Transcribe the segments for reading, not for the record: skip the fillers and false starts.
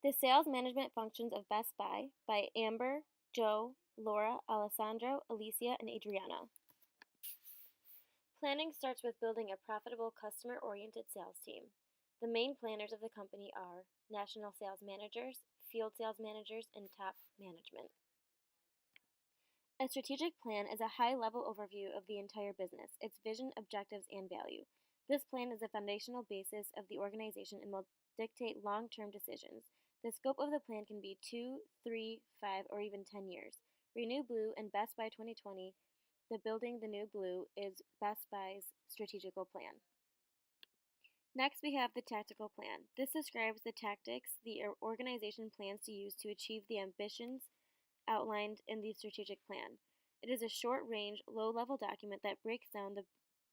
The Sales Management Functions of Best Buy by Amber, Joe, Laura, Alessandro, Alicia, and Adriana. Planning starts with building a profitable customer-oriented sales team. The main planners of the company are national sales managers, field sales managers, and top management. A strategic plan is a high-level overview of the entire business, its vision, objectives, and value. This plan is the foundational basis of the organization and will dictate long-term decisions. The scope of the plan can be 2, 3, 5, or even 10 years. Renew Blue and Best Buy 2020, the Building the New Blue, is Best Buy's strategical plan. Next, we have the tactical plan. This describes the tactics the organization plans to use to achieve the ambitions outlined in the strategic plan. It is a short-range, low-level document that breaks down the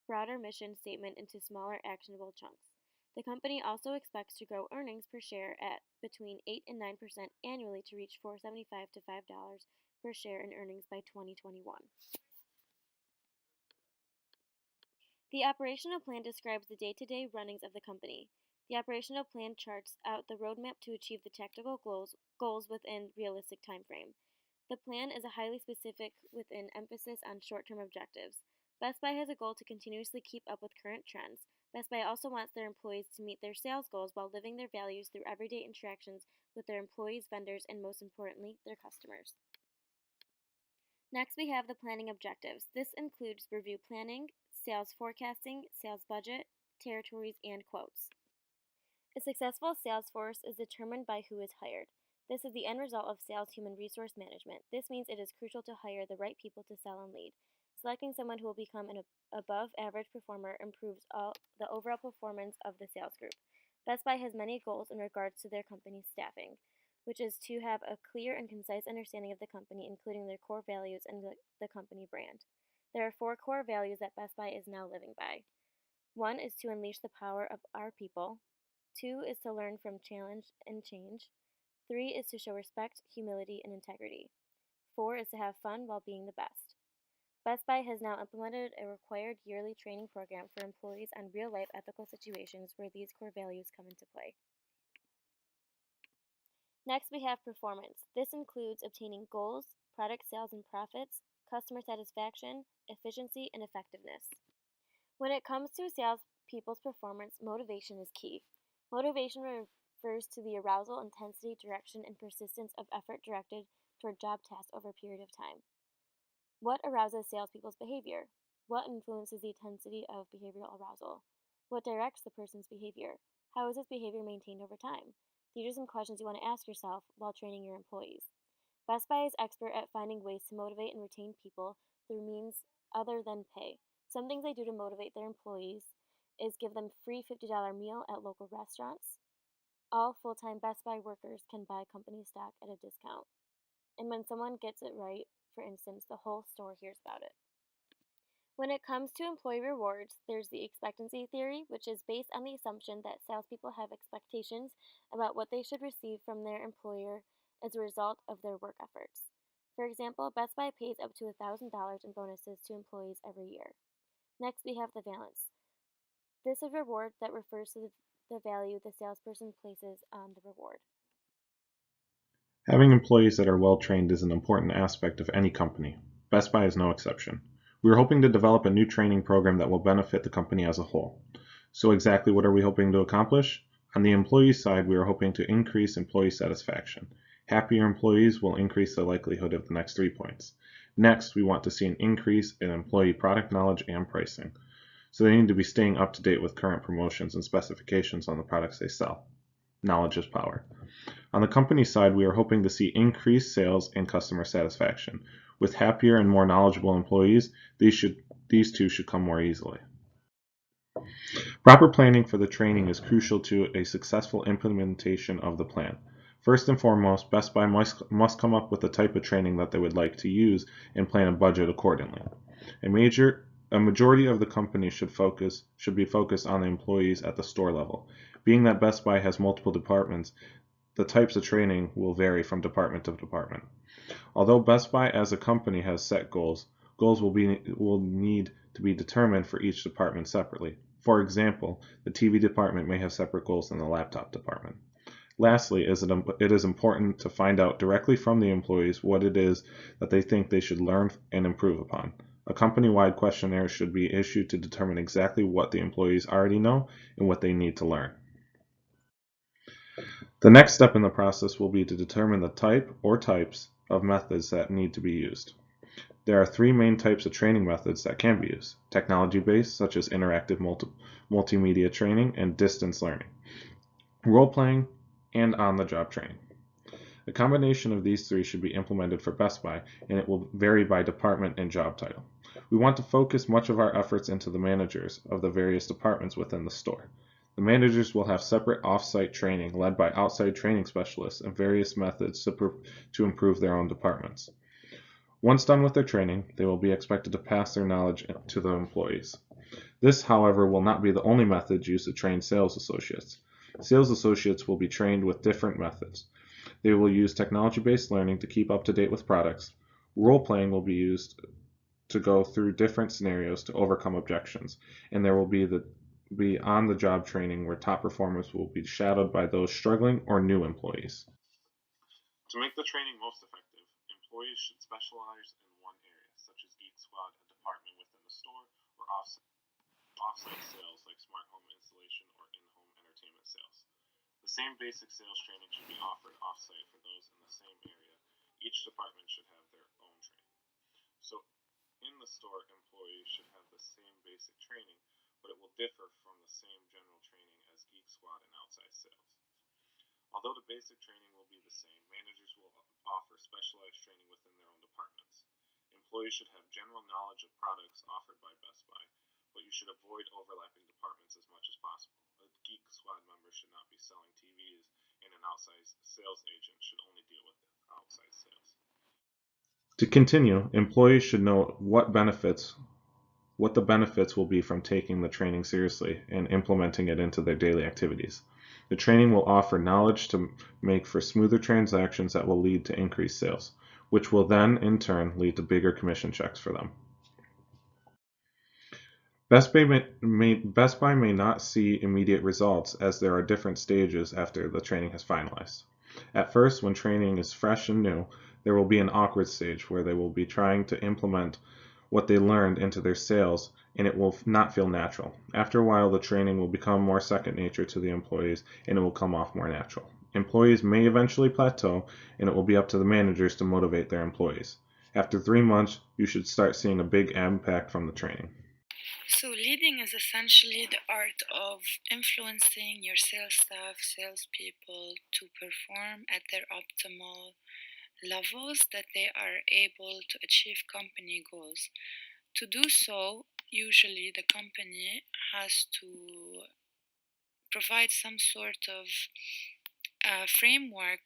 broader mission statement into smaller, actionable chunks. The company also expects to grow earnings per share at between 8 and 9% annually to reach $4.75 to $5 per share in earnings by 2021. The operational plan describes the day-to-day runnings of the company. The operational plan charts out the roadmap to achieve the tactical goals within realistic time frame. The plan is a highly specific with an emphasis on short-term objectives. Best Buy has a goal to continuously keep up with current trends. Best Buy also wants their employees to meet their sales goals while living their values through everyday interactions with their employees, vendors, and most importantly, their customers. Next, we have the planning objectives. This includes review planning, sales forecasting, sales budget, territories, and quotes. A successful sales force is determined by who is hired. This is the end result of sales human resource management. This means it is crucial to hire the right people to sell and lead. Selecting someone who will become an above-average performer improves the overall performance of the sales group. Best Buy has many goals in regards to their company's staffing, which is to have a clear and concise understanding of the company, including their core values and the company brand. There are 4 core values that Best Buy is now living by. 1 is to unleash the power of our people. 2 is to learn from challenge and change. 3 is to show respect, humility, and integrity. 4 is to have fun while being the best. Best Buy has now implemented a required yearly training program for employees on real-life ethical situations where these core values come into play. Next, we have performance. This includes obtaining goals, product sales and profits, customer satisfaction, efficiency, and effectiveness. When it comes to salespeople's performance, motivation is key. Motivation refers to the arousal, intensity, direction, and persistence of effort directed toward job tasks over a period of time. What arouses salespeople's behavior? What influences the intensity of behavioral arousal? What directs the person's behavior? How is this behavior maintained over time? These are some questions you want to ask yourself while training your employees. Best Buy is expert at finding ways to motivate and retain people through means other than pay. Some things they do to motivate their employees is give them free $50 meal at local restaurants. All full-time Best Buy workers can buy company stock at a discount. And when someone gets it right, for instance, the whole store hears about it. When it comes to employee rewards, there's the expectancy theory, which is based on the assumption that salespeople have expectations about what they should receive from their employer as a result of their work efforts. For example, Best Buy pays up to $1,000 in bonuses to employees every year. Next, we have the valence. This is a reward that refers to the value the salesperson places on the reward. Having employees that are well trained is an important aspect of any company. Best Buy is no exception. We are hoping to develop a new training program that will benefit the company as a whole. So exactly what are we hoping to accomplish? On the employee side, we are hoping to increase employee satisfaction. Happier employees will increase the likelihood of the next 3 points. Next, we want to see an increase in employee product knowledge and pricing. So they need to be staying up to date with current promotions and specifications on the products they sell. Knowledge is power. On the company side, we are hoping to see increased sales and customer satisfaction. With happier and more knowledgeable employees, these two should come more easily. Proper planning for the training is crucial to a successful implementation of the plan. First and foremost, Best Buy must come up with the type of training that they would like to use and plan a budget accordingly. A majority of the company should be focused on the employees at the store level. Being that Best Buy has multiple departments, the types of training will vary from department to department. Although Best Buy as a company has set goals will need to be determined for each department separately. For example, the TV department may have separate goals than the laptop department. Lastly, it is important to find out directly from the employees what it is that they think they should learn and improve upon. A company-wide questionnaire should be issued to determine exactly what the employees already know and what they need to learn. The next step in the process will be to determine the type or types of methods that need to be used. There are three main types of training methods that can be used: technology-based, such as interactive multimedia training, and distance learning, role-playing, and on-the-job training. A combination of these three should be implemented for Best Buy, and it will vary by department and job title. We want to focus much of our efforts into the managers of the various departments within the store. The managers will have separate off-site training led by outside training specialists and various methods to improve their own departments. Once done with their training, they will be expected to pass their knowledge to the employees. This, however, will not be the only method used to train sales associates. Sales associates will be trained with different methods. They will use technology-based learning to keep up to date with products. Role-playing will be used to go through different scenarios to overcome objections, and there will be on-the-job training where top performers will be shadowed by those struggling or new employees. To make the training most effective, employees should specialize in one area, such as Geek Squad, a department within the store, or off-site sales like smart home installation or in-home entertainment sales. The same basic sales training should be offered off-site for those in the same area. Each department should have their own training. So in the store, employees should have the same basic training, but it will differ from the same general training as Geek Squad and outside sales. Although the basic training will be the same, managers will offer specialized training within their own departments. Employees should have general knowledge of products offered by Best Buy, but you should avoid overlapping departments as much as possible. A Geek Squad member should not be selling TVs, and an outside sales agent should only deal with outside sales. To continue, employees should know what the benefits will be from taking the training seriously and implementing it into their daily activities. The training will offer knowledge to make for smoother transactions that will lead to increased sales, which will then in turn lead to bigger commission checks for them. Best Buy may not see immediate results as there are different stages after the training has finalized. At first, when training is fresh and new, there will be an awkward stage where they will be trying to implement what they learned into their sales, and it will not feel natural. After a while, the training will become more second nature to the employees, and it will come off more natural. Employees may eventually plateau, and it will be up to the managers to motivate their employees. After 3 months, you should start seeing a big impact from the training. So, leading is essentially the art of influencing your sales staff, salespeople to perform at their optimal levels that they are able to achieve company goals. To do so, usually the company has to provide some sort of framework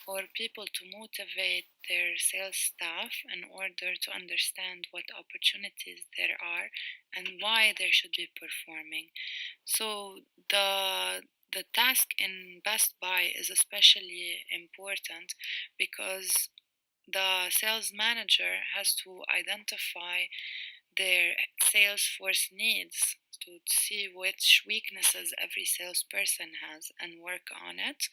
for people to motivate their sales staff in order to understand what opportunities there are and why they should be performing. So the task in Best Buy is especially important because the sales manager has to identify their sales force needs to see which weaknesses every salesperson has and work on it.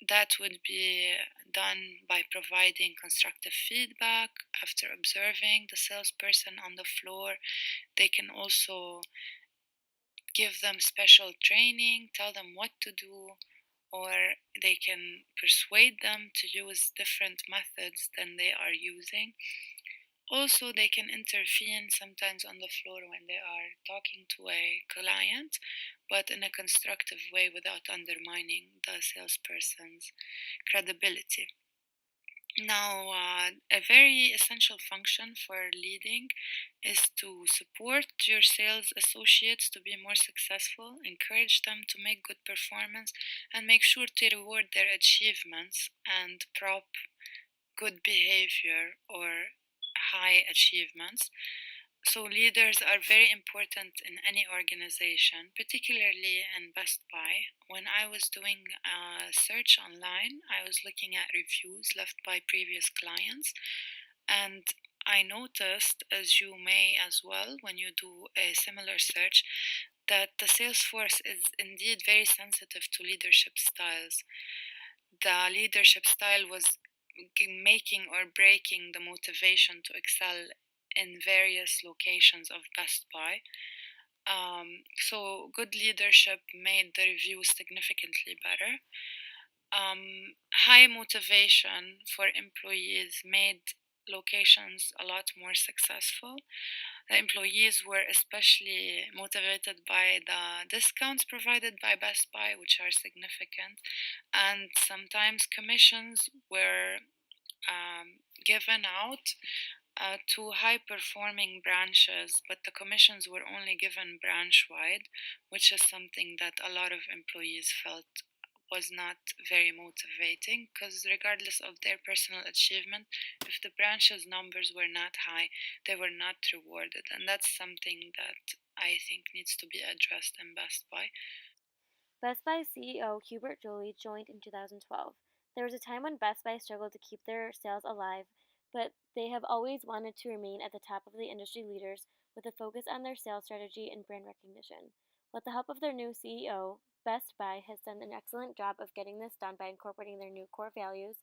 That would be done by providing constructive feedback after observing the salesperson on the floor. They can also give them special training, tell them what to do, or they can persuade them to use different methods than they are using. Also, they can intervene sometimes on the floor when they are talking to a client, but in a constructive way without undermining the salesperson's credibility. Now, a very essential function for leading is to support your sales associates to be more successful, encourage them to make good performance, and make sure to reward their achievements and prop good behavior or high achievements. So, leaders are very important in any organization, particularly in Best Buy. When I was doing a search online, I was looking at reviews left by previous clients, and I noticed, as you may as well when you do a similar search, that the sales force is indeed very sensitive to leadership styles. The leadership style was making or breaking the motivation to excel in various locations of Best Buy. So, good leadership made the review significantly better. High motivation for employees made locations a lot more successful. The employees were especially motivated by the discounts provided by Best Buy, which are significant, and sometimes commissions were given out to high performing branches, but the commissions were only given branch wide, which is something that a lot of employees felt was not very motivating because, regardless of their personal achievement, if the branch's numbers were not high, they were not rewarded, and that's something that I think needs to be addressed in Best Buy. Best Buy CEO Hubert Joly joined in 2012. There was a time when Best Buy struggled to keep their sales alive, but they have always wanted to remain at the top of the industry leaders with a focus on their sales strategy and brand recognition. With the help of their new CEO, Best Buy has done an excellent job of getting this done by incorporating their new core values,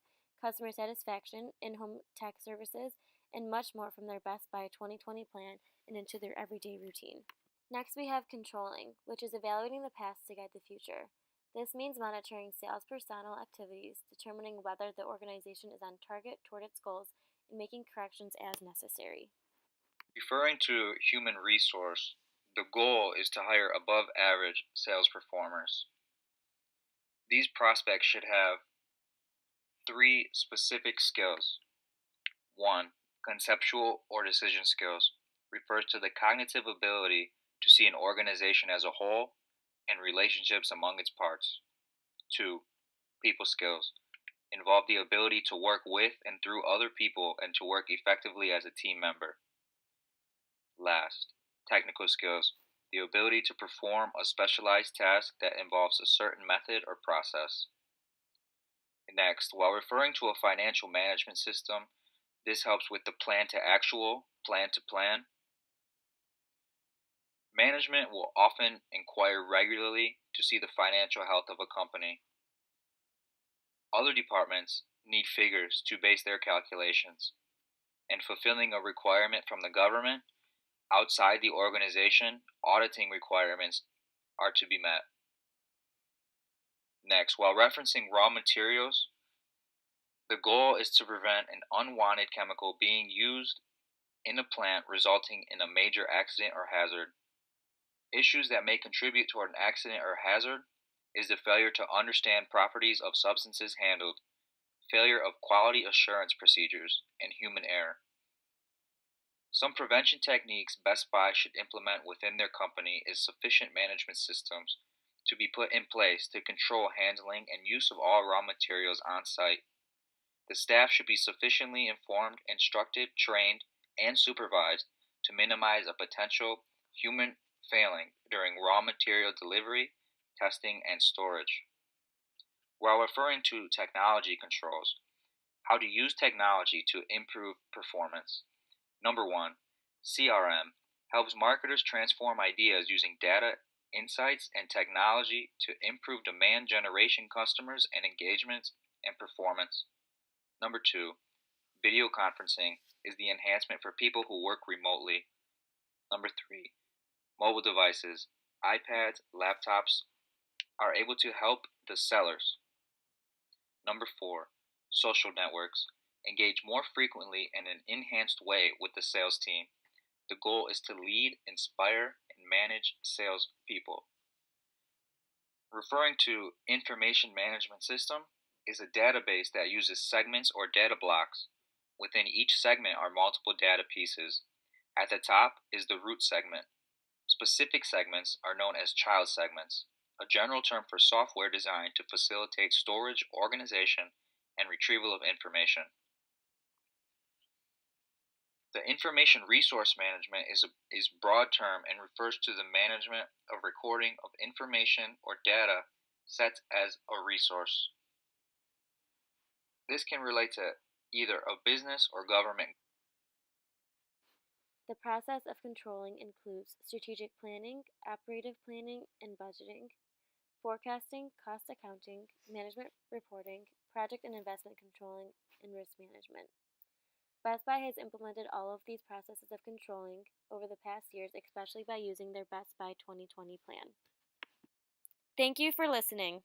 customer satisfaction, in home tech services, and much more from their Best Buy 2020 plan and into their everyday routine. Next, we have controlling, which is evaluating the past to guide the future. This means monitoring sales personnel activities, determining whether the organization is on target toward its goals, and making corrections as necessary. Referring to human resource, the goal is to hire above average sales performers. These prospects should have 3 specific skills. 1. Conceptual or decision skills refers to the cognitive ability to see an organization as a whole and relationships among its parts. 2. People skills involve the ability to work with and through other people and to work effectively as a team member. Last, technical skills, the ability to perform a specialized task that involves a certain method or process. Next, while referring to a financial management system, this helps with the plan to actual, plan to plan. Management will often inquire regularly to see the financial health of a company. Other departments need figures to base their calculations, and fulfilling a requirement from the government outside the organization, auditing requirements are to be met. Next, while referencing raw materials, the goal is to prevent an unwanted chemical being used in a plant resulting in a major accident or hazard. Issues that may contribute toward an accident or hazard is the failure to understand properties of substances handled, failure of quality assurance procedures, and human error. Some prevention techniques Best Buy should implement within their company is sufficient management systems to be put in place to control handling and use of all raw materials on site. The staff should be sufficiently informed, instructed, trained, and supervised to minimize a potential human failing during raw material delivery, testing, and storage. While referring to technology controls, how to use technology to improve performance. Number 1, CRM helps marketers transform ideas using data, insights, and technology to improve demand generation, customers, and engagements and performance. Number 2, video conferencing is the enhancement for people who work remotely. Number 3, mobile devices, iPads, laptops are able to help the sellers. Number 4, social networks engage more frequently in an enhanced way with the sales team. The goal is to lead, inspire, and manage sales people. Referring to information management system is a database that uses segments or data blocks. Within each segment are multiple data pieces. At the top is the root segment. Specific segments are known as child segments, a general term for software designed to facilitate storage, organization, and retrieval of information. The information resource management is a broad term and refers to the management of recording of information or data sets as a resource. This can relate to either a business or government. The process of controlling includes strategic planning, operative planning and budgeting, forecasting, cost accounting, management reporting, project and investment controlling, and risk management. Best Buy has implemented all of these processes of controlling over the past years, especially by using their Best Buy 2020 plan. Thank you for listening.